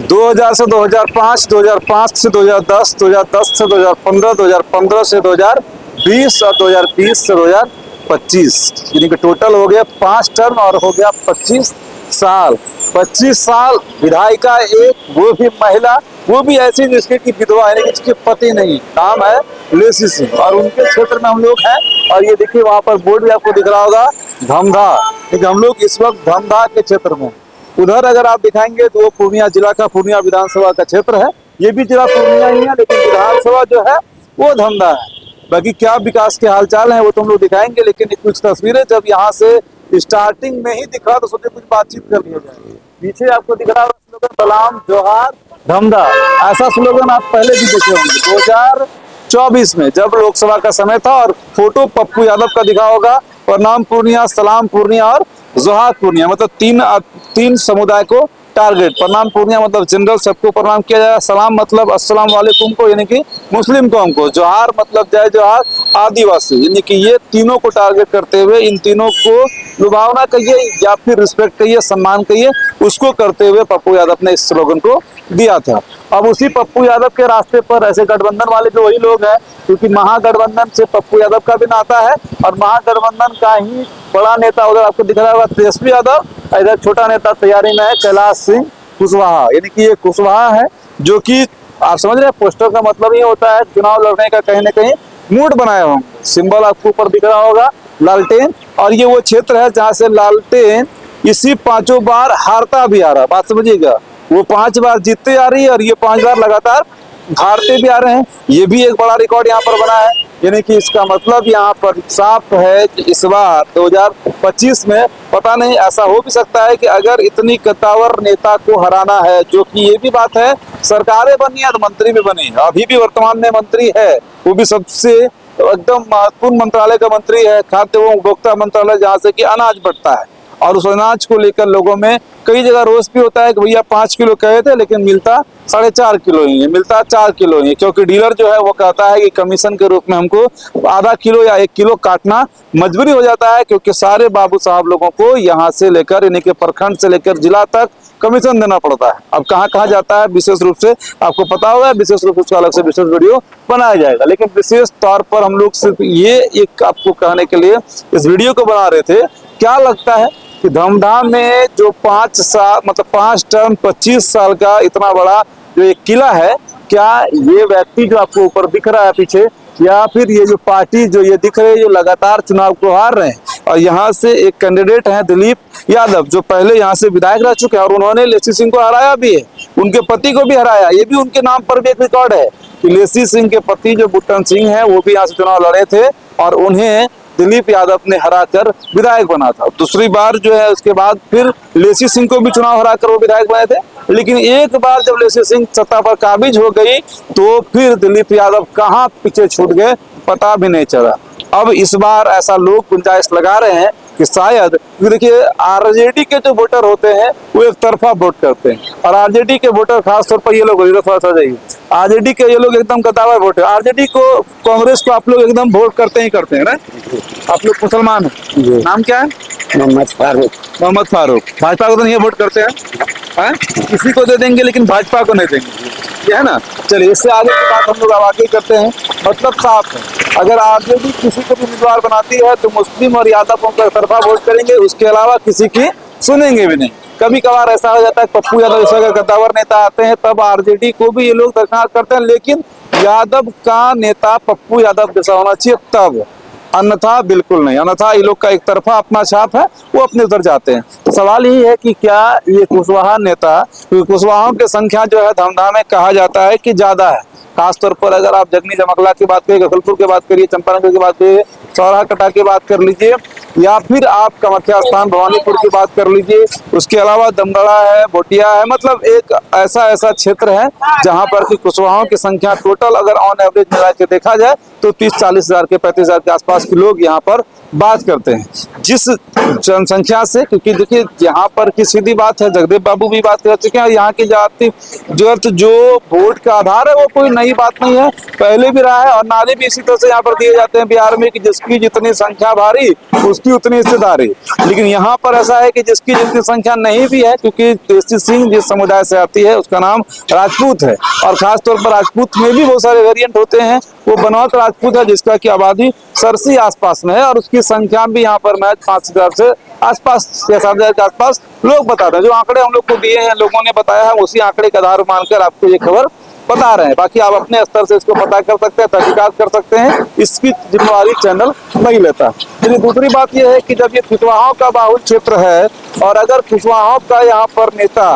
2000 से 2005, 2005 से 2010, 2010 से 2015, 2015 से 2020 और 2020 से 2025, यानी कि टोटल हो गया 5 टर्म और हो गया 25 साल। 25 साल विधायिका, एक वो भी महिला, वो भी ऐसी जिसके की विधवा है, लेकिन जिसके पति नहीं। नाम है लेसी सिंह और उनके क्षेत्र में हम लोग हैं। और ये देखिए वहां पर बोर्ड भी आपको दिख रहा होगा, धमधा। लेकिन हम लोग इस वक्त धमधा के क्षेत्र में, उधर अगर आप दिखाएंगे तो वो पूर्णिया जिला का, पूर्णिया विधानसभा का क्षेत्र है। ये भी जिला पूर्णिया ही है, लेकिन विधानसभा जो है वो धमधा है। बाकी क्या विकास के हालचाल हैं वो तो हम लोग दिखाएंगे, लेकिन कुछ तस्वीरें जब यहाँ से स्टार्टिंग में ही दिखा तो सोचे कुछ बातचीत कर लिया जाए। पीछे आपको दिख रहा है स्लोगन, सलाम जोहार धमधा। ऐसा स्लोगन आप पहले भी देखे होंगे 2024 में, जब लोकसभा का समय था। और फोटो पप्पू यादव का दिखा होगा। प्रणाम पूर्णिया, सलाम पूर्णिया और जोहार पूर्णिया, मतलब तीन समुदाय को टारगेट। प्रणाम पूर्णिया मतलब जनरल सबको प्रणाम किया जाएगा, सलाम मतलब अस्सलाम वालेकुम को यानी कि मुस्लिम कौम को, जोहार मतलब जय जोहार आदिवासी, यानी कि ये तीनों को टारगेट करते हुए, इन तीनों को लुभावना कहिए या फिर रिस्पेक्ट कहिए, सम्मान कहिए, उसको करते हुए पप्पू यादव ने इस स्लोगन को दिया था। अब उसी पप्पू यादव के रास्ते पर ऐसे गठबंधन वाले जो वही लोग हैं, क्योंकि महागठबंधन से पप्पू यादव का भी नाता है और महागठबंधन का ही बड़ा नेता उधर आपको दिख रहा होगा तेजस्वी यादव, इधर छोटा नेता तैयारी में है कैलाश सिंह कुशवाहा, यानी कि ये कुशवाहा है जो कि आप समझ रहे हैं पोस्टर का मतलब ये होता है चुनाव लड़ने का कहीं ना कहीं मूड बनाए होंगे। सिंबल आपको ऊपर दिख रहा होगा लालटेन, और ये वो क्षेत्र है जहां से लालटेन इसी 5 बार हारता भी आ रहा, बात समझिएगा। वो 5 बार जीतते आ रही है और ये 5 बार लगातार हारते भी आ रहे हैं। ये भी एक बड़ा रिकॉर्ड यहाँ पर बना है, यानी कि इसका मतलब यहाँ पर साफ है कि इस बार 2025 में पता नहीं, ऐसा हो भी सकता है कि अगर इतनी कद्दावर नेता को हराना है, जो कि ये भी बात है सरकारें बनी है तो मंत्री भी बने, अभी भी वर्तमान में मंत्री है, वो भी सबसे एकदम महत्वपूर्ण मंत्रालय का मंत्री है, खाद्य एवं उपभोक्ता मंत्रालय, जहाँ से कि अनाज बढ़ता है। और उस अनाज को लेकर लोगों में कई जगह रोष भी होता है कि भैया 5 किलो कहे थे लेकिन मिलता 4.5 किलो ही है, मिलता 4 किलो ही है, क्योंकि डीलर जो है वो कहता है कि कमीशन के रूप में हमको आधा किलो या 1 किलो काटना मजबूरी हो जाता है, क्योंकि सारे बाबू साहब लोगों को यहाँ से लेकर यानी कि प्रखंड से लेकर जिला तक कमीशन देना पड़ता है। अब कहाँ कहाँ जाता है विशेष रूप से आपको पता होगा, विशेष रूप से उसका अलग से विशेष वीडियो बनाया जाएगा। लेकिन विशेष तौर पर हम लोग सिर्फ ये एक आपको कहने के लिए इस वीडियो को बना रहे थे, क्या लगता है कि धमधा में जो 5 साल मतलब 5 टर्म 25 साल का इतना बड़ा जो एक किला है, क्या ये व्यक्ति जो आपको ऊपर दिख रहा है पीछे, या फिर ये जो पार्टी जो ये दिख रही है जो लगातार चुनाव को हार रहे हैं, और यहाँ से एक कैंडिडेट हैं दिलीप यादव जो पहले यहाँ से विधायक रह चुके हैं और उन्होंने लेसी सिंह को हराया भी है, उनके पति को भी हराया। ये भी उनके नाम पर भी एक रिकॉर्ड है कि लेसी सिंह के पति जो बुट्टन सिंह है वो भी यहाँ से चुनाव लड़े थे और उन्हें दिलीप यादव ने हराकर विधायक बना था। दूसरी बार जो है उसके बाद फिर लेसी सिंह को भी चुनाव हराकर वो विधायक बने थे, लेकिन एक बार जब लेसी सिंह सत्ता पर काबिज हो गई तो फिर दिलीप यादव कहाँ पीछे छूट गए पता भी नहीं चला। अब इस बार ऐसा लोग गुंजाइश लगा रहे हैं कि शायद, देखिए आरजेडी के जो वोटर होते हैं वो एक तरफा वोट करते हैं, और आरजेडी के वोटर खासतौर पर ये लोग जाइए, आरजेडी के ये लोग एकदम कद्दावर वोट है। आरजेडी को, कांग्रेस को आप लोग एकदम वोट करते हैं ना। आप लोग मुसलमान हैं, नाम क्या है? मोहम्मद फारूक। मोहम्मद फारूक। भाजपा को तो नहीं वोट करते हैं, किसी को दे देंगे लेकिन भाजपा को नहीं देंगे, ये है ना। चलिए इससे आगे की बात हम लोग आगे करते हैं। मतलब साफ है, अगर आरजेडी किसी को भी उम्मीदवार बनाती है तो मुस्लिम और यादवों को तरफा वोट करेंगे, उसके अलावा किसी की सुनेंगे भी नहीं। कभी कभार ऐसा हो जाता है पप्पू यादव जैसे अगर कद्दावर नेता आते हैं तब आरजेडी को भी ये लोग दरकार करते हैं, लेकिन यादव का नेता पप्पू यादव जैसा होना चाहिए तब, अन्यथा बिल्कुल नहीं। अन्यथा ये लोग का एक तरफा अपना छाप है, वो अपने उधर जाते हैं। तो सवाल यही है कि क्या ये कुशवाहा नेता, क्योंकि कुशवाहाओं की संख्या जो है धमधा में कहा जाता है कि ज्यादा है, खासतौर पर अगर आप जगनी जमकला की बात करिए, गफलपुर की बात करिए, चंपारण की बात करिए, सौराहा कटा की बात कर लीजिए, या फिर आप कामाख्या स्थान भवानीपुर की बात कर लीजिए, उसके अलावा दमदड़ा है, भोटिया है, मतलब एक ऐसा क्षेत्र है जहां पर कि कुशवाहाओं की संख्या टोटल अगर ऑन एवरेज मिला के देखा जाए तो 30-40 हजार के 35 हजार के आसपास के लोग यहाँ पर बात करते हैं। जिस जनसंख्या से, क्योंकि देखिए यहाँ पर की सीधी बात है, जगदेव बाबू भी बात कर चुके हैं, यहाँ की जाति जो वोट का आधार है वो कोई नई बात नहीं है, पहले भी रहा है और नारे भी इसी तरह से यहाँ पर दिए जाते हैं बिहार में कि जिसकी जितनी संख्या भारी उसकी जिसकी उतनी हिस्सेदारी। लेकिन यहाँ पर ऐसा है कि जिसकी जितनी संख्या नहीं भी है, क्योंकि लेसी सिंह जिस समुदाय से आती है उसका नाम राजपूत है, और खासतौर पर राजपूत में भी बहुत सारे वेरिएंट होते हैं। वो बनौत राजपूत है जिसका की आबादी सरसी आसपास में है, और उसकी संख्या भी यहाँ पर महज 5000 से आसपास या 7000 के आसपास लोग बताते हैं। जो आंकड़े हम लोग को दिए हैं, लोगों ने बताया है, उसी आंकड़े के आधार मानकर आपको ये खबर बता रहे हैं। बाकी आप अपने स्तर से इसको पता कर सकते हैं, तहकीकात कर सकते हैं, इसकी जिम्मेवारी चैनल नहीं लेता। लेकिन दूसरी बात यह है कि जब ये कुशवाहाओं का बाहुल क्षेत्र है, और अगर कुशवाहाओं का यहाँ पर नेता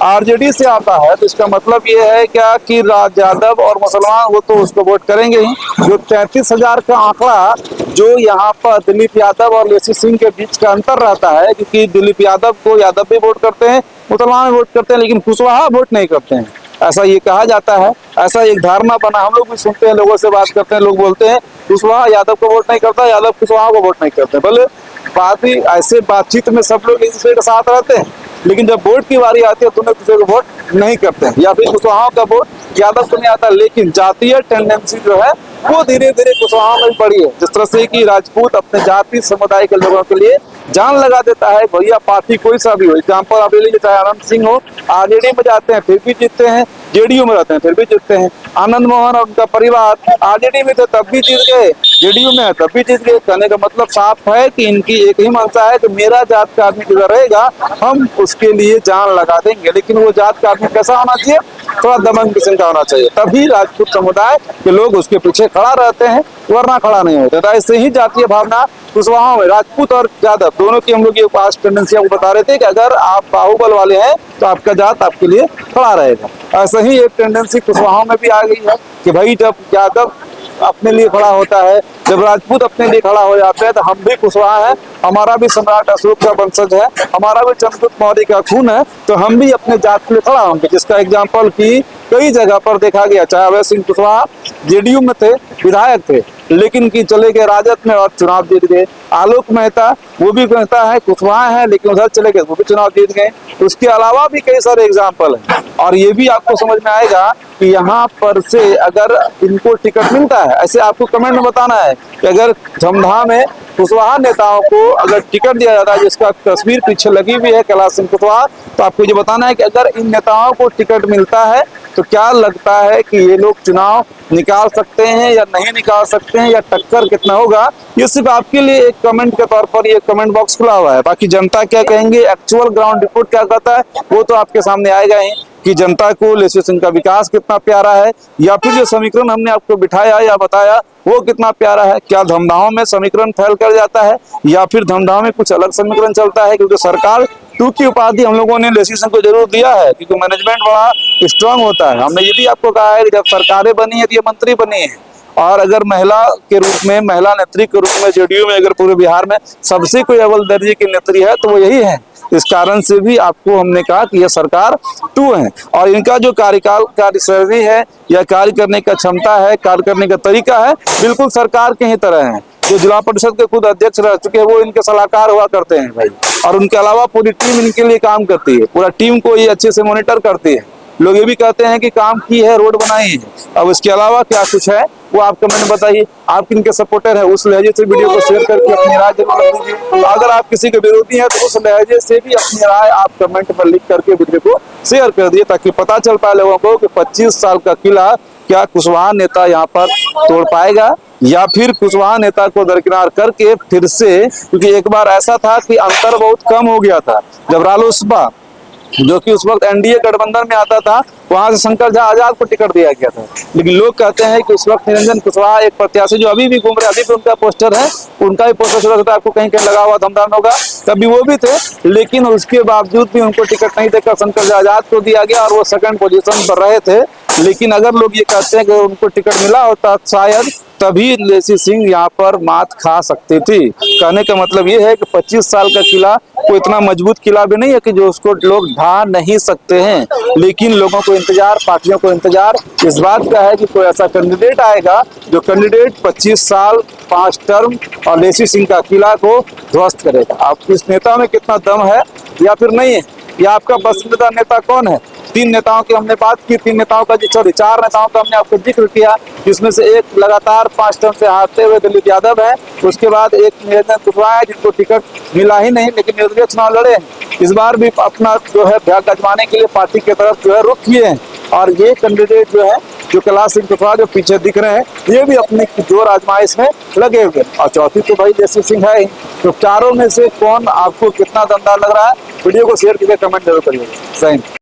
आरजेडी से आता है, तो इसका मतलब ये है क्या कि राज यादव और मुसलमान वो तो उसको वोट करेंगे ही। जो 33,000 का आंकड़ा जो यहाँ पर दिलीप यादव और लेसी सिंह के बीच का अंतर रहता है, क्योंकि दिलीप यादव को यादव भी वोट करते हैं, मुसलमान भी वोट करते हैं, लेकिन कुशवाहा वोट नहीं करते हैं, ऐसा ये कहा जाता है। ऐसा एक धारणा बना, हम लोग भी सुनते हैं, लोगों से बात करते हैं, लोग बोलते हैं कुशवाहा यादव को वोट नहीं करता, यादव कुशवाहा को वोट नहीं करते। भले बात ही ऐसे बातचीत में सब लोग एक दूसरे के साथ रहते हैं, लेकिन जब वोट की बारी आती है तो उन्हें दूसरे को वोट नहीं करते हैं, या फिर कुशवाहाओं का वोट यादव को नहीं आता। लेकिन जातीय टेंडेंसी जो है वो धीरे धीरे कुशवाहाओं में बढ़ी है। जिस तरह से कि राजपूत अपने जाति समुदाय के लोगों के लिए जान लगा देता है, भैया पार्टी कोई सा भी हो। एग्जाम्पल आप ले लीजिए, चाहे आनंद सिंह हो, आरजेडी में जाते हैं फिर भी जीतते हैं, जेडीयू में रहते हैं फिर भी जीतते हैं। आनंद मोहन और उनका परिवार आरजेडी में थे तब भी जीत गए, जेडीयू में है तब भी जीत गए। कहने का मतलब साफ है कि इनकी एक ही मंशा है कि मेरा जात का आदमी जिधर रहेगा हम उसके लिए जान लगा देंगे। लेकिन वो जात का आदमी कैसा होना चाहिए? थोड़ा दमन किस्म का होना चाहिए, तभी राजपूत समुदाय के लोग उसके पीछे खड़ा रहते हैं, वरना खड़ा नहीं होते। तो ऐसे ही जातीय भावना कुशवाहाओं में, राजपूत और यादव दोनों की हम लोग ये पास्ट टेंडेंसी आपको बता रहे थे कि अगर आप बाहुबल वाले हैं तो आपका जात आपके लिए खड़ा रहेगा। ऐसा ही एक टेंडेंसी कुशवाहाओं में भी आ गई है कि भाई जब यादव अपने लिए खड़ा होता है, जब राजपूत अपने लिए खड़ा हो जाते हैं, तो हम भी कुशवाहा हैं, हमारा भी सम्राट अशोक का वंशज है, हमारा भी चंद्रगुप्त मौर्य का खून है, तो हम भी अपने जात के लिए खड़ा होंगे। जिसका एग्जाम्पल की कई जगह पर देखा गया। चाहे अभय सिंह कुशवाहा जेडीयू में थे, विधायक थे, लेकिन की चले गए राजद में और चुनाव जीत गए। आलोक मेहता वो भी कहता है कुशवाहा है, लेकिन उधर चले गए, वो भी चुनाव जीत गए। उसके अलावा भी कई सारे एग्जाम्पल हैं, और ये भी आपको समझ में आएगा कि यहाँ पर से अगर इनको टिकट मिलता है, ऐसे आपको कमेंट में बताना है कि अगर झमधा में कुशवाहा नेताओं को अगर टिकट दिया जाता है, जिसका तस्वीर पीछे लगी हुई है कैलाश सिंह कुशवाहा, तो आपको ये बताना है कि अगर इन नेताओं को टिकट मिलता है तो क्या लगता है कि ये लोग चुनाव निकाल सकते हैं या नहीं निकाल सकते हैं, या टक्कर कितना होगा। ये सिर्फ आपके लिए एक कमेंट के तौर पर ये कमेंट बॉक्स खुला हुआ है। बाकी जनता क्या कहेंगे, एक्चुअल ग्राउंड रिपोर्ट क्या कहता है, वो तो आपके सामने आएगा ही कि जनता को लेसी सिंह का विकास कितना प्यारा है, या फिर जो समीकरण हमने आपको बिठाया या बताया वो कितना प्यारा है। क्या धमदाहों में समीकरण फैल कर जाता है, या फिर धमदाहों में कुछ अलग समीकरण चलता है? क्योंकि सरकार 2 की उपाधि हम लोगों ने लेसी सिंह को जरूर दिया है, क्योंकि मैनेजमेंट बड़ा स्ट्रांग होता है। हमने ये भी आपको कहा है कि जब सरकारें बनी है तो ये मंत्री बनी है, और अगर महिला के रूप में, महिला नेत्री के रूप में जेडीयू में अगर पूरे बिहार में सबसे कोई अव्वल दर्जे की नेत्री है तो वो यही है। इस कारण से भी आपको हमने कहा कि यह सरकार 2 है, और इनका जो कार्यकाल, कार्यशैली है या कार्य करने का क्षमता है, कार्य करने का तरीका है, बिल्कुल सरकार के ही तरह है। जो जिला परिषद के खुद अध्यक्ष रह चुके हैं वो इनके सलाहकार हुआ करते हैं भाई, और उनके अलावा पूरी टीम इनके लिए काम करती है, पूरा टीम को ये अच्छे से मॉनिटर करती है। लोग ये भी कहते हैं कि काम की है, रोड बनाई है। अब इसके अलावा क्या कुछ है वो आप कमेंट में बताइए। आप किनके सपोर्टर है, उस लहजे से वीडियो को शेयर करके अपनी राय जरूर रख दीजिए। अगर आप किसी के विरोधी हैं तो उस लहजे से भी अपनी राय आप कमेंट पर लिख करके वीडियो को शेयर कर दिए, ताकि पता चल पाए लोगों को कि 25 साल का किला क्या कुशवाहा नेता यहाँ पर तोड़ पाएगा, या फिर कुशवाहा नेता को दरकिनार करके फिर से। क्योंकि एक बार ऐसा था कि अंतर बहुत कम हो गया था, जब रालोसपा जो कि उस वक्त एनडीए गठबंधन में आता था, वहां से शंकर झा आजाद को टिकट दिया गया था। लेकिन लोग कहते हैं कि उस वक्त निरंजन कुशवाहा एक प्रत्याशी जो अभी भी घूम रहे, अभी भी उनका पोस्टर है, उनका भी पोस्टर चला था, आपको कहीं कहीं लगा हुआ धमधाम होगा, तभी वो भी थे। लेकिन उसके बावजूद भी उनको टिकट नहीं देकर शंकर झा आजाद को दिया गया, और वो 2nd पोजीशन पर रहे थे। लेकिन अगर लोग ये कहते हैं कि उनको टिकट मिला होता शायद तभी लेसी सिंह यहाँ पर मात खा सकती थी। कहने का मतलब ये है कि 25 साल का किला कोई इतना मजबूत किला भी नहीं है कि जो उसको लोग ढा नहीं सकते हैं। लेकिन लोगों को इंतजार, पार्टियों को इंतजार इस बात का है कि कोई ऐसा कैंडिडेट आएगा जो कैंडिडेट 25 साल 5 टर्म और लेसी सिंह का किला को ध्वस्त करेगा। आप इस नेता में कितना दम है या फिर नहीं है, या आपका पसंदीदा नेता कौन है, तीन नेताओं की हमने बात की, तीन नेताओं का सॉरी 4 नेताओं का हमने आपको जिक्र किया, जिसमें से एक लगातार 5 टर्म से हारते हुए दिलीप यादव है। उसके बाद एक निरंजन कुशवाहा है जिनको टिकट मिला ही नहीं, लेकिन निर्दलीय चुनाव लड़े हैं। इस बार भी अपना जो है भाग्य आजमाने के लिए पार्टी की तरफ जो है रुख किए हैं। और ये कैंडिडेट जो है, जो कैलाश सिंह कुशवाहा जो पीछे दिख रहे हैं, ये भी अपनी जोर आजमाइश में लगे हुए। और चौथी तो भाई जयश्री सिंह है ही। तो चारों में से कौन आपको कितना दमदार लग रहा है, वीडियो को शेयर करके कमेंट जरूर करिएगा। सही।